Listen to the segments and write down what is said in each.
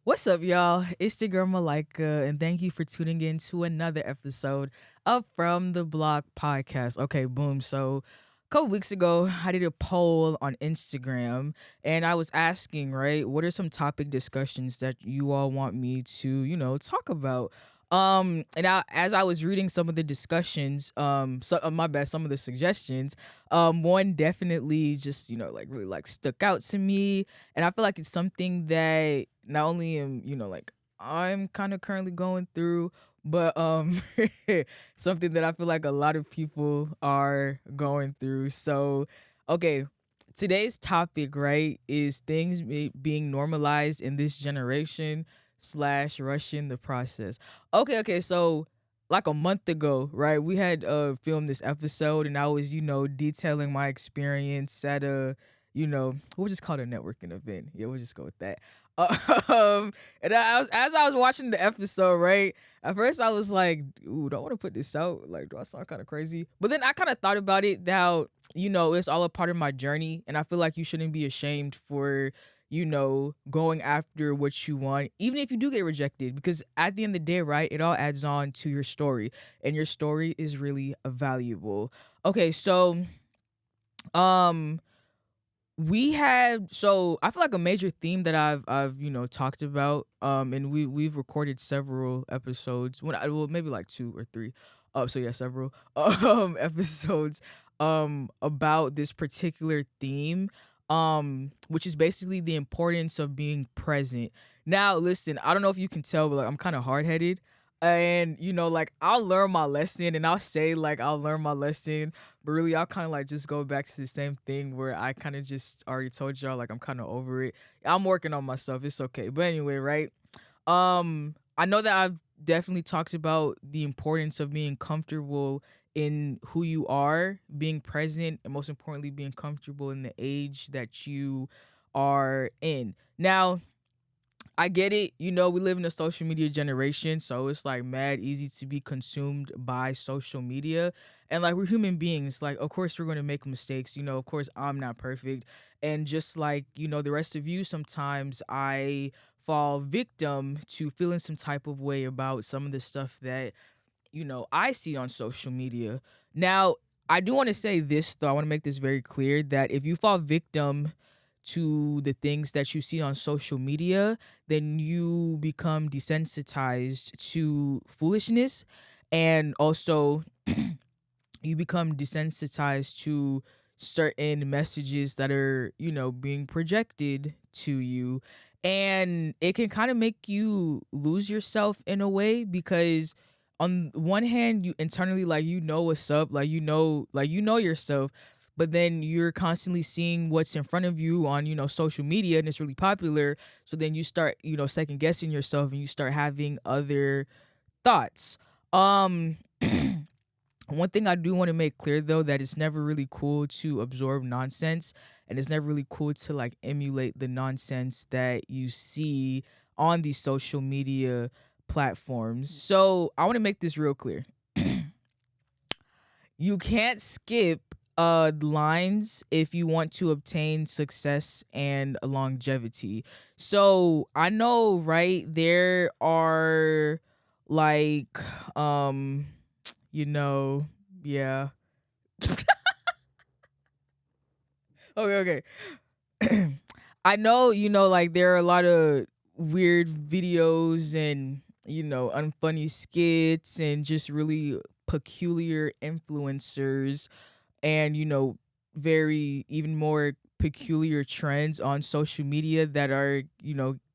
What's up, y'all? It's the girl Malika, and thank you for tuning in to another episode of From the Block podcast. Okay, boom. So, a couple weeks ago, I did a poll on Instagram, and I was asking, right, what are some topic discussions that you all want me to, talk about? As I was reading some of the discussions, some of the suggestions, one definitely just, really like stuck out to me, and I feel like it's something that not only am, like I'm kind of currently going through, but something that I feel like a lot of people are going through. So, okay, today's topic, right, is things being normalized in this generation slash rushing the process. Okay, so like a month ago, right, we had filmed this episode, and I was, detailing my experience at a, we'll just call it a networking event. Yeah, we'll just go with that. And as I was watching the episode, right, at first I was like, ooh, do I want to put this out? Like, do I sound kind of crazy? But then I kind of thought about it how, it's all a part of my journey, and I feel like you shouldn't be ashamed for, going after what you want, even if you do get rejected, because at the end of the day, right, it all adds on to your story, and your story is really valuable. Okay, so, um, I feel like a major theme that I've talked about, and we've recorded several episodes, maybe like two or three, so yeah, several episodes about this particular theme, which is basically the importance of being present. Now listen, I don't know if you can tell, but like I'm kind of hard-headed, and like I'll learn my lesson, and I'll say like I'll learn my lesson, but really I'll kind of like just go back to the same thing where I kind of just already told y'all, like I'm kind of over it. I'm working on myself, it's okay. But anyway, right, I know that I've definitely talked about the importance of being comfortable in who you are, being present, and most importantly being comfortable in the age that you are in. Now I get it. We live in a social media generation, so it's like mad easy to be consumed by social media. And like we're human beings, like of course we're going to make mistakes. Of course I'm not perfect. And just like, the rest of you, sometimes I fall victim to feeling some type of way about some of the stuff that, I see on social media. Now, I do want to say this though. I want to make this very clear that if you fall victim to the things that you see on social media, then you become desensitized to foolishness, and also you become desensitized to certain messages that are, being projected to you. And it can kind of make you lose yourself in a way, because on one hand you internally, like, what's up, like, yourself, but then you're constantly seeing what's in front of you on, social media, and it's really popular. So then you start, second guessing yourself, and you start having other thoughts. um One thing I do want to make clear though, that it's never really cool to absorb nonsense, and it's never really cool to like emulate the nonsense that you see on these social media platforms. So I want to make this real clear. You can't skip lines if you want to obtain success and longevity. So I know, right, there are like you know, yeah. Okay, okay. I know, like there are a lot of weird videos and, unfunny skits and just really peculiar influencers, and, very even more peculiar trends on social media that are,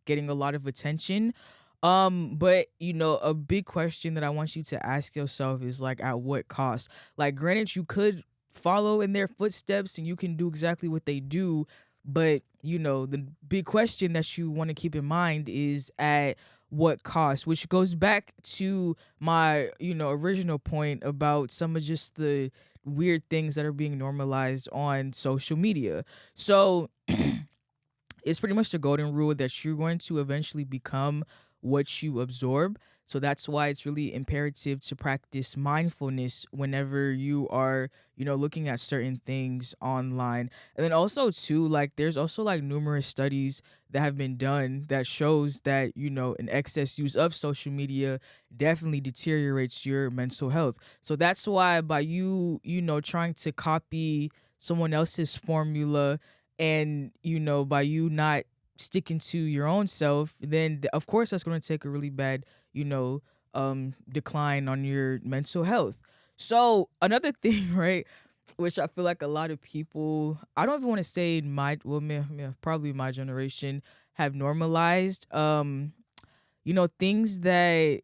getting a lot of attention. But a big question that I want you to ask yourself is like, at what cost? Like, granted, you could follow in their footsteps and you can do exactly what they do, but the big question that you want to keep in mind is at what cost, which goes back to my, original point about some of just the weird things that are being normalized on social media. So it's pretty much the golden rule that you're going to eventually become what you absorb. So that's why it's really imperative to practice mindfulness whenever you are, looking at certain things online. And then also too, like there's also like numerous studies that have been done that shows that, an excess use of social media definitely deteriorates your mental health. So that's why by you, trying to copy someone else's formula, and by you not sticking to your own self, then of course that's going to take a really bad, you know, decline on your mental health. So another thing, right, which I feel like a lot of people, I don't even want to say my, well, probably my generation have normalized, things that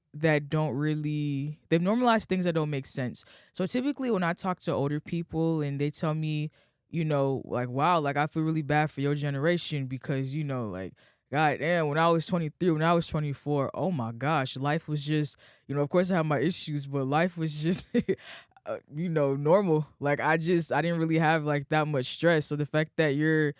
don't really, they've normalized things that don't make sense. So typically when I talk to older people and they tell me, like, wow, like I feel really bad for your generation because, like, God damn, when I was 23, when I was 24, oh my gosh, life was just, of course I have my issues, but life was just normal. Like I didn't really have like that much stress. So the fact that you're,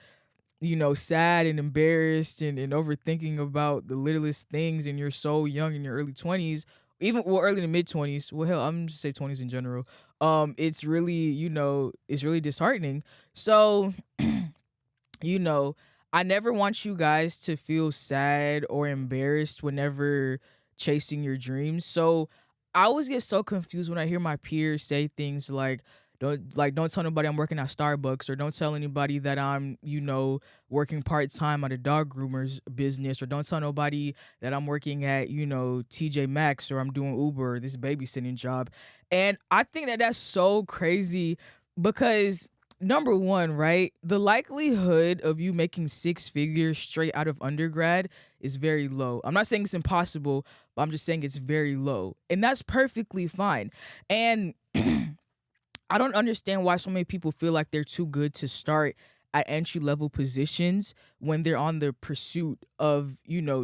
sad and embarrassed and overthinking about the littlest things, and you're so young in your early 20s, even, well, early to mid 20s, well, hell, I'm just say 20s in general. It's really, it's really disheartening. So, you know, I never want you guys to feel sad or embarrassed whenever chasing your dreams. So I always get so confused when I hear my peers say things like, don't tell nobody I'm working at Starbucks, or don't tell anybody that I'm, working part-time at a dog groomer's business, or don't tell nobody that I'm working at, TJ Maxx, or I'm doing Uber, or this babysitting job. And I think that that's so crazy because number one, right? The likelihood of you making six figures straight out of undergrad is very low. I'm not saying it's impossible, but I'm just saying it's very low. And that's perfectly fine. And I don't understand why so many people feel like they're too good to start at entry level positions when they're on the pursuit of,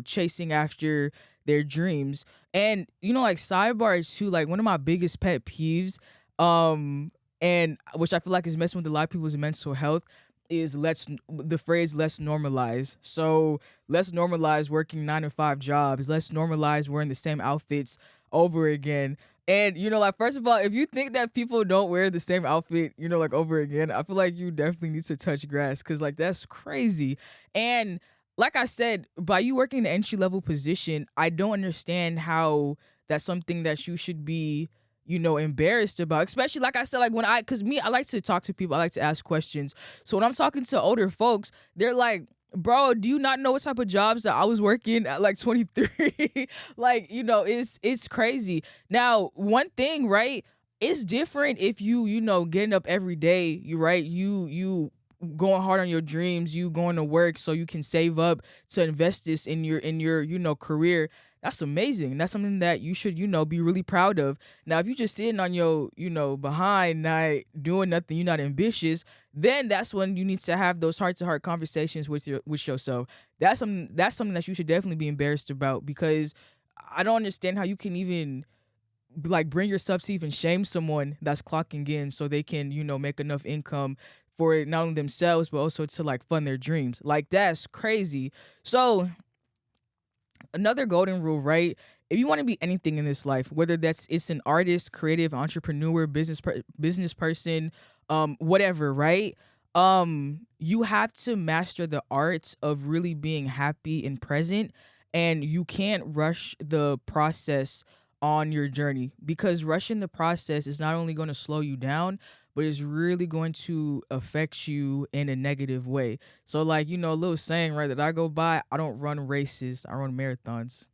chasing after their dreams. And, like sidebar too, like one of my biggest pet peeves, and which I feel like is messing with a lot of people's mental health, is the phrase let's normalize. So let's normalize working 9 to 5 jobs. Let's normalize wearing the same outfits over again. And, like, first of all, if you think that people don't wear the same outfit, like over again, I feel like you definitely need to touch grass, because, like, that's crazy. And like I said, by you working an entry level position, I don't understand how that's something that you should be, embarrassed about. Especially, like I said, like because me, I like to talk to people, I like to ask questions. So when I'm talking to older folks, they're like, bro, do you not know what type of jobs that I was working at like 23? Like, it's crazy. Now, one thing, right? It's different if you getting up every day, you right? You going hard on your dreams, you going to work so you can save up to invest this in your career. That's amazing. That's something that you should, be really proud of. Now, if you just sitting on your, behind, not doing nothing, you're not ambitious, then that's when you need to have those heart-to-heart conversations with yourself. That's something that you should definitely be embarrassed about, because I don't understand how you can even like bring yourself to even shame someone that's clocking in so they can, make enough income for it, not only themselves, but also to like fund their dreams. Like, that's crazy. So another golden rule, right? If you want to be anything in this life, whether it's an artist, creative, entrepreneur, business person, whatever, right? You have to master the art of really being happy and present, and you can't rush the process on your journey, because rushing the process is not only going to slow you down, but it's really going to affect you in a negative way. So, like, a little saying, right, that I go by, I don't run races, I run marathons.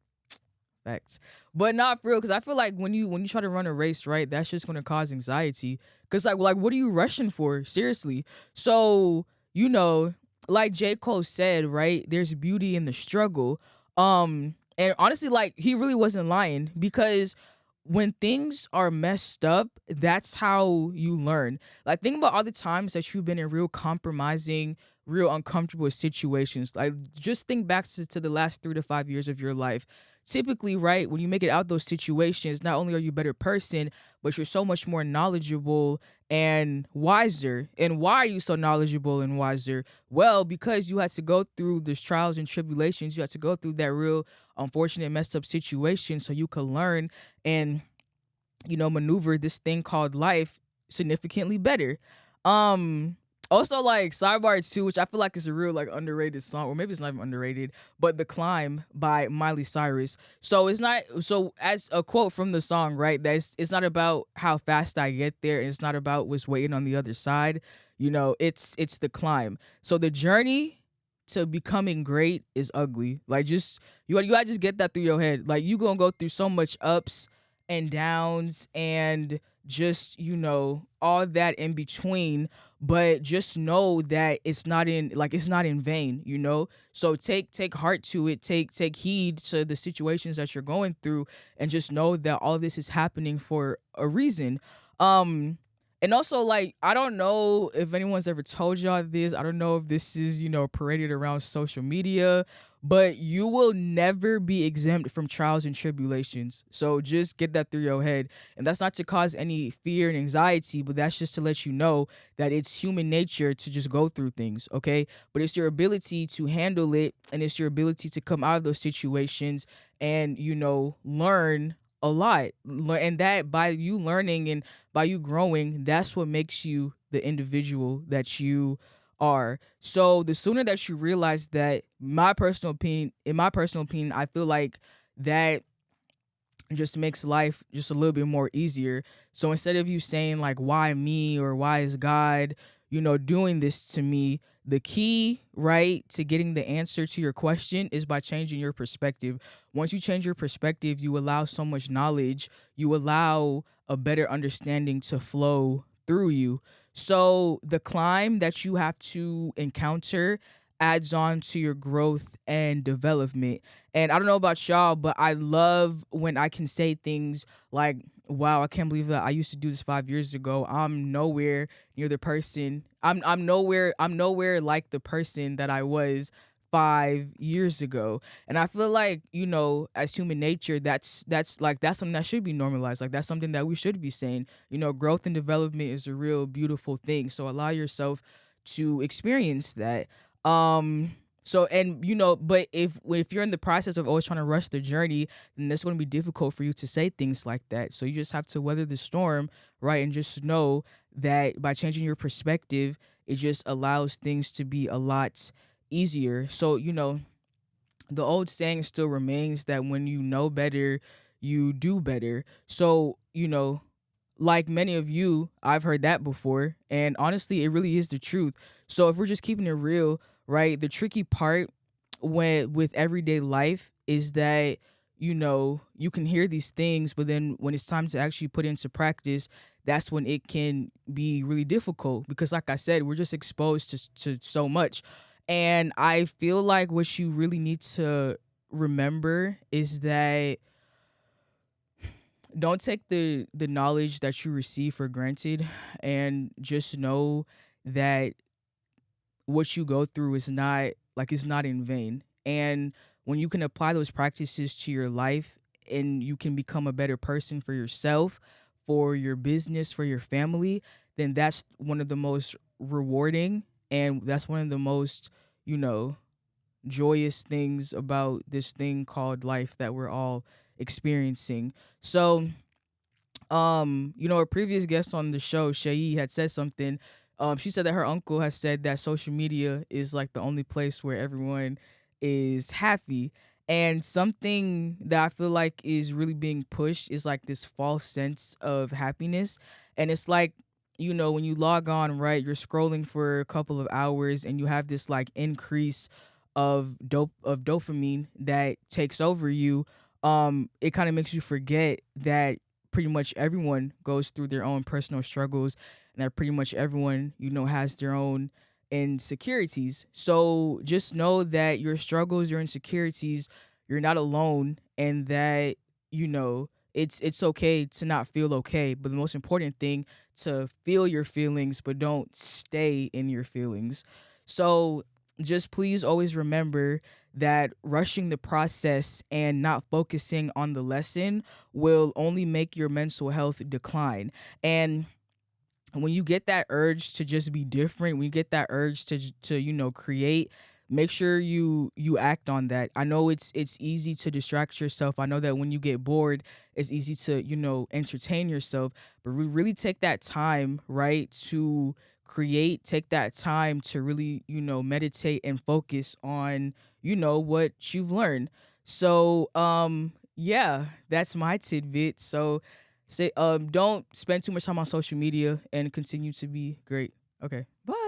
Facts. But not for real, because I feel like when you try to run a race, right, that's just going to cause anxiety. Because, like, what are you rushing for? Seriously. So, like J. Cole said, right, there's beauty in the struggle. And honestly, like, he really wasn't lying, because when things are messed up, that's how you learn. Like, think about all the times that you've been in real compromising, real uncomfortable situations. Like, just think back to the last 3 to 5 years of your life. Typically, right, when you make it out those situations, not only are you a better person, but you're so much more knowledgeable and wiser. And why are you so knowledgeable and wiser? Well, because you had to go through these trials and tribulations. You had to go through that real unfortunate, messed up situation so you could learn and, maneuver this thing called life significantly better. Um Also, like, sidebar too, which I feel like is a real like underrated song, or maybe it's not even underrated, but "The Climb" by Miley Cyrus. So it's not, so as a quote from the song, right? That it's not about how fast I get there, and it's not about what's waiting on the other side. It's the climb. So the journey to becoming great is ugly. Like, just you gotta just get that through your head. Like, you gonna go through so much ups and downs and just, all that in between, but just know that it's not in vain. So take heart to it, take heed to the situations that you're going through, and just know that all this is happening for a reason. Um and also, like, I don't know if anyone's ever told y'all this. I don't know if this is, paraded around social media, but you will never be exempt from trials and tribulations. So just get that through your head. And that's not to cause any fear and anxiety, but that's just to let you know that it's human nature to just go through things, okay? But it's your ability to handle it, and it's your ability to come out of those situations and, learn a lot. And that by you learning and by you growing, that's what makes you the individual that you are. So the sooner that you realize that, in my personal opinion, I feel like that just makes life just a little bit more easier. So instead of you saying like, why me, or why is God, doing this to me, the key, right, to getting the answer to your question is by changing your perspective. Once you change your perspective, you allow so much knowledge, you allow a better understanding to flow through you. So the climb that you have to encounter adds on to your growth and development. And I don't know about y'all, but I love when I can say things like, wow, I can't believe that I used to do this 5 years ago. I'm nowhere near the person. I'm nowhere like the person that I was 5 years ago. And I feel like, as human nature, that's something that should be normalized. Like, that's something that we should be saying. Growth and development is a real beautiful thing. So allow yourself to experience that. So, and but if you're in the process of always trying to rush the journey, then it's going to be difficult for you to say things like that. So you just have to weather the storm, right? And just know that by changing your perspective, it just allows things to be a lot easier. So, the old saying still remains that when you know better, you do better. So, like many of you, I've heard that before. And honestly, it really is the truth. So if we're just keeping it real, right, the tricky part with everyday life is that, you can hear these things, but then when it's time to actually put into practice, that's when it can be really difficult. Because like I said, we're just exposed to so much. And I feel like what you really need to remember is that don't take the knowledge that you receive for granted, and just know that what you go through is not, like, it's not in vain. And when you can apply those practices to your life, and you can become a better person for yourself, for your business, for your family, then that's one of the most rewarding, and that's one of the most, you know joyous things about this thing called life that we're all experiencing. So, a previous guest on the show, Shayi, had said something. She said that her uncle has said that social media is like the only place where everyone is happy. And something that I feel like is really being pushed is like this false sense of happiness. And it's like, when you log on, right, you're scrolling for a couple of hours and you have this like increase of dopamine that takes over you. It kind of makes you forget that pretty much everyone goes through their own personal struggles, and that pretty much everyone, has their own insecurities. So just know that your struggles, your insecurities, you're not alone, and that, it's okay to not feel okay. But the most important thing, to feel your feelings, but don't stay in your feelings. So just please always remember that rushing the process and not focusing on the lesson will only make your mental health decline. And when you get that urge to just be different, when you get that urge to create, make sure you act on that. I know it's easy to distract yourself. I know that when you get bored, it's easy to entertain yourself, but we really take that time, right, to create, take that time to really meditate and focus on what you've learned. So yeah, that's my tidbit. So say don't spend too much time on social media and continue to be great. Okay, bye.